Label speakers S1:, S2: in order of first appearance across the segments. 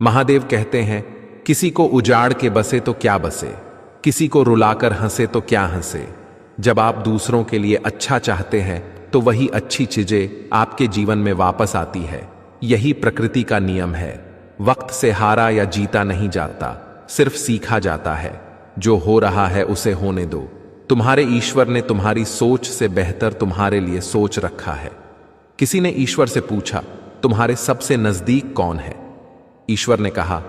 S1: महादेव कहते हैं, किसी को उजाड़ के बसे तो क्या बसे, किसी को रुलाकर हंसे तो क्या हंसे। जब आप दूसरों के लिए अच्छा चाहते हैं तो वही अच्छी चीजें आपके जीवन में वापस आती है। यही प्रकृति का नियम है। वक्त से हारा या जीता नहीं जाता, सिर्फ सीखा जाता है। जो हो रहा है उसे होने दो। तुम्हारे ईश्वर ने तुम्हारी सोच से बेहतर तुम्हारे लिए सोच रखा है। किसी ने ईश्वर से पूछा, तुम्हारे सबसे नजदीक कौन है? ईश्वर ने कहा,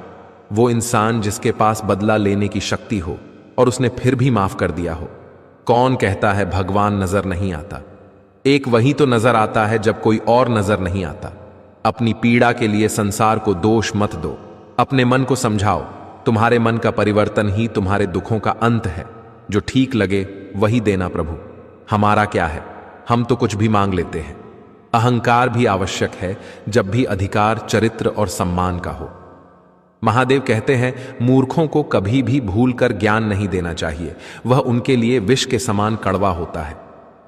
S1: वो इंसान जिसके पास बदला लेने की शक्ति हो और उसने फिर भी माफ कर दिया हो। कौन कहता है भगवान नजर नहीं आता? एक वही तो नजर आता है जब कोई और नजर नहीं आता। अपनी पीड़ा के लिए संसार को दोष मत दो, अपने मन को समझाओ। तुम्हारे मन का परिवर्तन ही तुम्हारे दुखों का अंत है। जो ठीक लगे वही देना प्रभु। हमारा क्या है, हम तो कुछ भी मांग लेते हैं। अहंकार भी आवश्यक है जब भी अधिकार चरित्र और सम्मान का हो। महादेव कहते हैं, मूर्खों को कभी भी भूल कर ज्ञान नहीं देना चाहिए। वह उनके लिए विष के समान कड़वा होता है।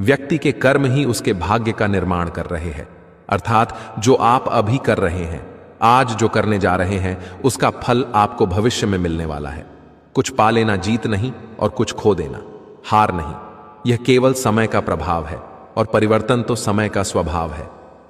S1: व्यक्ति के कर्म ही उसके भाग्य का निर्माण कर रहे हैं। अर्थात जो आप अभी कर रहे हैं, आज जो करने जा रहे हैं, उसका फल आपको भविष्य में मिलने वाला है। कुछ पा लेना जीत नहीं और कुछ खो देना हार नहीं। यह केवल समय का प्रभाव है और परिवर्तन तो समय का स्वभाव है।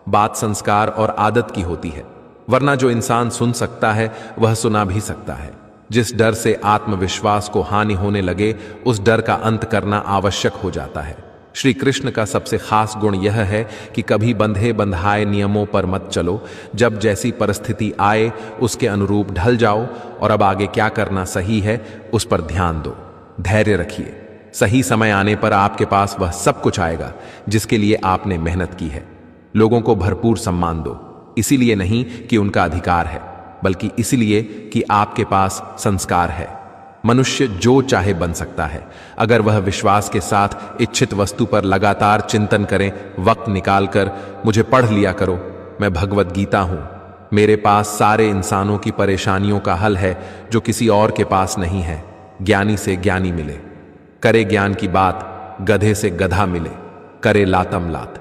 S1: बात संस्कार और आदत की होती है, वरना जो इंसान सुन सकता है वह सुना भी सकता है। जिस डर से आत्मविश्वास को हानि होने लगे, उस डर का अंत करना आवश्यक हो जाता है। श्री कृष्ण का सबसे खास गुण यह है कि कभी बंधे बंधाए नियमों पर मत चलो। जब जैसी परिस्थिति आए उसके अनुरूप ढल जाओ और अब आगे क्या करना सही है उस पर ध्यान दो। धैर्य रखिए, सही समय आने पर आपके पास वह सब कुछ आएगा जिसके लिए आपने मेहनत की है। लोगों को भरपूर सम्मान दो, इसीलिए नहीं कि उनका अधिकार है, बल्कि इसलिए कि आपके पास संस्कार है। मनुष्य जो चाहे बन सकता है, अगर वह विश्वास के साथ इच्छित वस्तु पर लगातार चिंतन करें। वक्त निकालकर मुझे पढ़ लिया करो, मैं भगवत गीता हूं। मेरे पास सारे इंसानों की परेशानियों का हल है जो किसी और के पास नहीं है। ज्ञानी से ज्ञानी मिले, करे ज्ञान की बात, गधे से गधा मिले, करे लातम लात।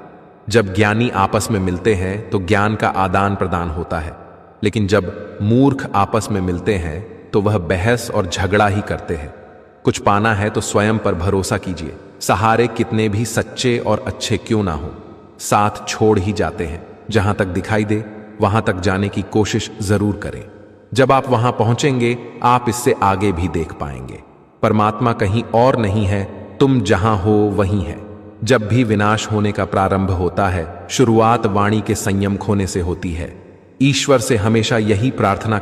S1: जब ज्ञानी आपस में मिलते हैं तो ज्ञान का आदान प्रदान होता है, लेकिन जब मूर्ख आपस में मिलते हैं तो वह बहस और झगड़ा ही करते हैं। कुछ पाना है तो स्वयं पर भरोसा कीजिए। सहारे कितने भी सच्चे और अच्छे क्यों ना हो, साथ छोड़ ही जाते हैं। जहां तक दिखाई दे वहां तक जाने की कोशिश जरूर करें। जब आप वहां पहुंचेंगे, आप इससे आगे भी देख पाएंगे। परमात्मा कहीं और नहीं है, तुम जहां हो वहीं है। जब भी विनाश होने का प्रारंभ होता है, शुरुआत वाणी के संयम खोने से होती है। ईश्वर से हमेशा यही प्रार्थना